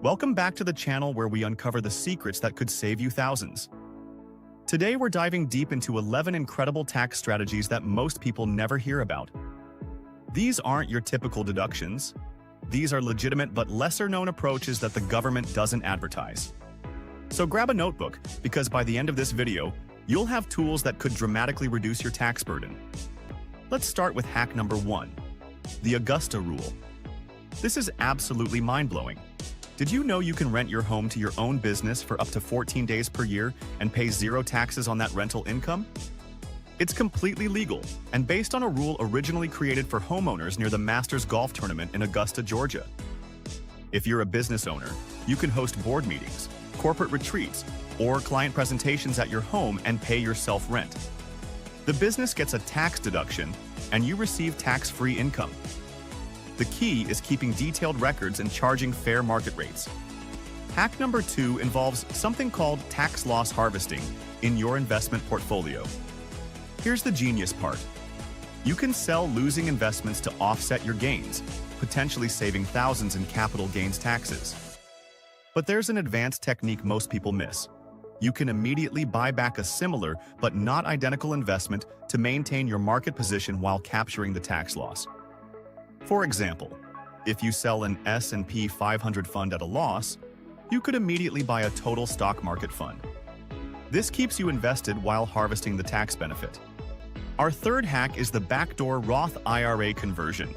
Welcome back to the channel where we uncover the secrets that could save you thousands. Today we're diving deep into 11 incredible tax strategies that most people never hear about. These aren't your typical deductions. These are legitimate but lesser-known approaches that the government doesn't advertise. So grab a notebook, because by the end of this video, you'll have tools that could dramatically reduce your tax burden. Let's start with hack number 1, the Augusta rule. This is absolutely mind-blowing. Did you know you can rent your home to your own business for up to 14 days per year and pay zero taxes on that rental income? It's completely legal and based on a rule originally created for homeowners near the Masters Golf Tournament in Augusta, Georgia. If you're a business owner, you can host board meetings, corporate retreats, or client presentations at your home and pay yourself rent. The business gets a tax deduction and you receive tax-free income. The key is keeping detailed records and charging fair market rates. Hack number 2 involves something called tax loss harvesting in your investment portfolio. Here's the genius part. You can sell losing investments to offset your gains, potentially saving thousands in capital gains taxes. But there's an advanced technique most people miss. You can immediately buy back a similar but not identical investment to maintain your market position while capturing the tax loss. For example, if you sell an S&P 500 fund at a loss, you could immediately buy a total stock market fund. This keeps you invested while harvesting the tax benefit. Our third hack is the backdoor Roth IRA conversion.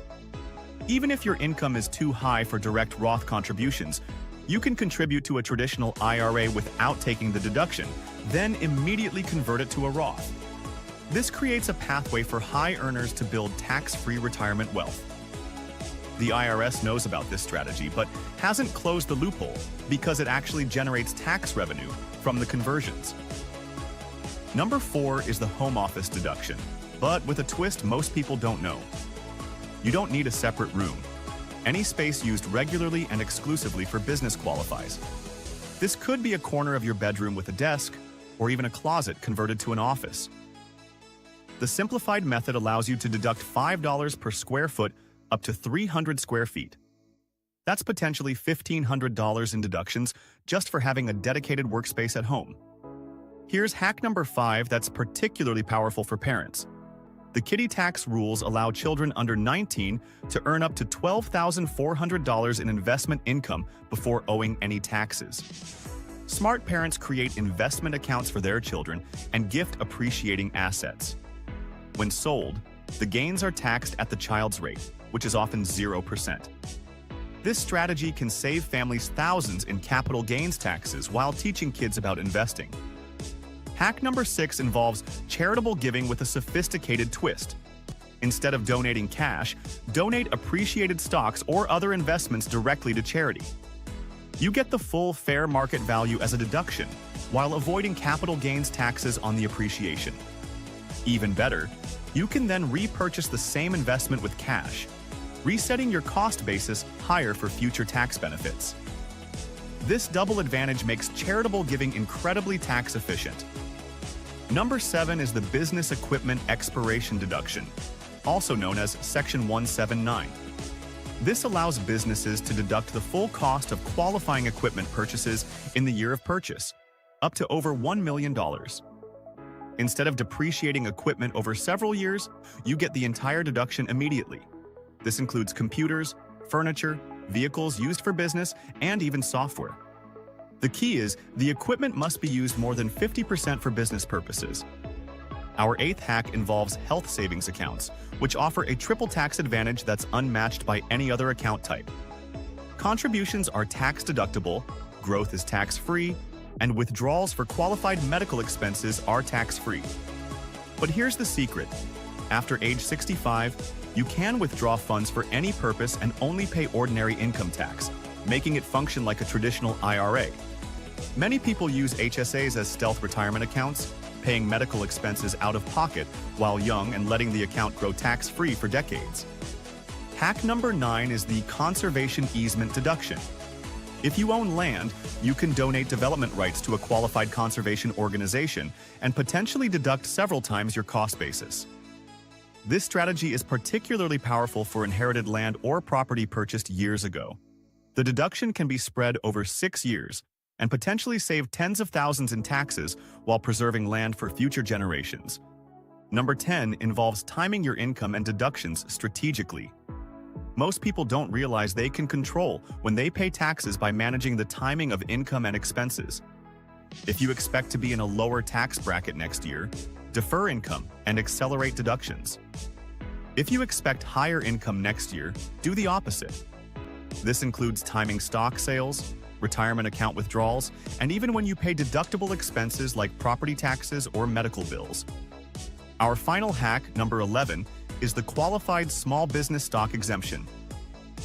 Even if your income is too high for direct Roth contributions, you can contribute to a traditional IRA without taking the deduction, then immediately convert it to a Roth. This creates a pathway for high earners to build tax-free retirement wealth. The IRS knows about this strategy, but hasn't closed the loophole because it actually generates tax revenue from the conversions. Number 4 is the home office deduction, but with a twist most people don't know. You don't need a separate room. Any space used regularly and exclusively for business qualifies. This could be a corner of your bedroom with a desk, or even a closet converted to an office. The simplified method allows you to deduct $5 per square foot up to 300 square feet. That's potentially $1,500 in deductions just for having a dedicated workspace at home. Here's hack number 5 that's particularly powerful for parents. The kiddie tax rules allow children under 19 to earn up to $12,400 in investment income before owing any taxes. Smart parents create investment accounts for their children and gift appreciating assets. When sold, the gains are taxed at the child's rate, which is often 0%. This strategy can save families thousands in capital gains taxes while teaching kids about investing. Hack number 6 involves charitable giving with a sophisticated twist. Instead of donating cash, donate appreciated stocks or other investments directly to charity. You get the full fair market value as a deduction, while avoiding capital gains taxes on the appreciation. Even better, you can then repurchase the same investment with cash, resetting your cost basis higher for future tax benefits. This double advantage makes charitable giving incredibly tax efficient. Number 7 is the business equipment expiration deduction, also known as Section 179. This allows businesses to deduct the full cost of qualifying equipment purchases in the year of purchase, up to over $1 million. Instead of depreciating equipment over several years, you get the entire deduction immediately. This includes computers, furniture, vehicles used for business, and even software. The key is, the equipment must be used more than 50% for business purposes. Our 8th hack involves health savings accounts, which offer a triple tax advantage that's unmatched by any other account type. Contributions are tax-deductible, growth is tax-free, and withdrawals for qualified medical expenses are tax-free. But here's the secret. After age 65, you can withdraw funds for any purpose and only pay ordinary income tax, making it function like a traditional IRA. Many people use HSAs as stealth retirement accounts, paying medical expenses out of pocket while young and letting the account grow tax-free for decades. Hack number 9 is the conservation easement deduction. If you own land, you can donate development rights to a qualified conservation organization and potentially deduct several times your cost basis. This strategy is particularly powerful for inherited land or property purchased years ago. The deduction can be spread over 6 years and potentially save tens of thousands in taxes while preserving land for future generations. Number 10 involves timing your income and deductions strategically. Most people don't realize they can control when they pay taxes by managing the timing of income and expenses. If you expect to be in a lower tax bracket next year, defer income and accelerate deductions. If you expect higher income next year, do the opposite. This includes timing stock sales, retirement account withdrawals, and even when you pay deductible expenses like property taxes or medical bills. Our final hack, number 11, is the qualified small business stock exemption.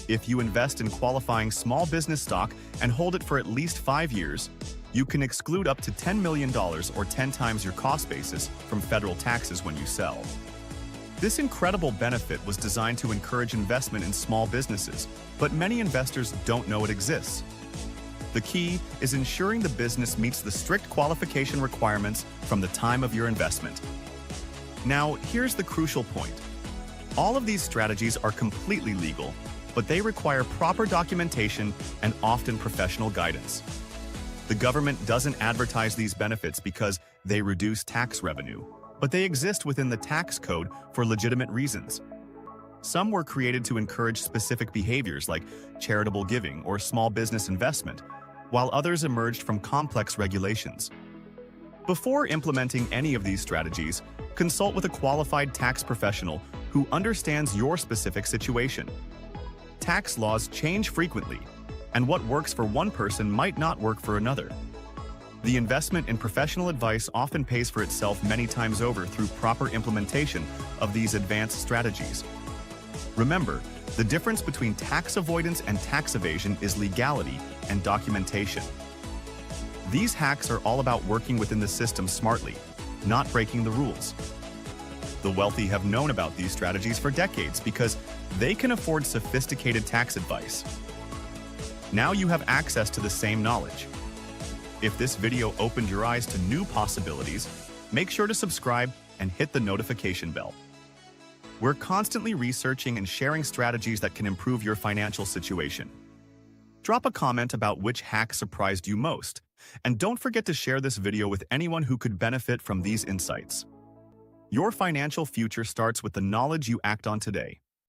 If you invest in qualifying small business stock and hold it for at least 5 years, you can exclude up to $10 million or 10 times your cost basis from federal taxes when you sell. This incredible benefit was designed to encourage investment in small businesses, but many investors don't know it exists. The key is ensuring the business meets the strict qualification requirements from the time of your investment. Now, here's the crucial point. All of these strategies are completely legal, but they require proper documentation and often professional guidance. The government doesn't advertise these benefits because they reduce tax revenue, but they exist within the tax code for legitimate reasons. Some were created to encourage specific behaviors like charitable giving or small business investment, while others emerged from complex regulations. Before implementing any of these strategies, consult with a qualified tax professional who understands your specific situation. Tax laws change frequently, and what works for one person might not work for another. The investment in professional advice often pays for itself many times over through proper implementation of these advanced strategies. Remember, the difference between tax avoidance and tax evasion is legality and documentation. These hacks are all about working within the system smartly, not breaking the rules. The wealthy have known about these strategies for decades because they can afford sophisticated tax advice. Now you have access to the same knowledge. If this video opened your eyes to new possibilities, make sure to subscribe and hit the notification bell. We're constantly researching and sharing strategies that can improve your financial situation. Drop a comment about which hack surprised you most, and don't forget to share this video with anyone who could benefit from these insights. Your financial future starts with the knowledge you act on today.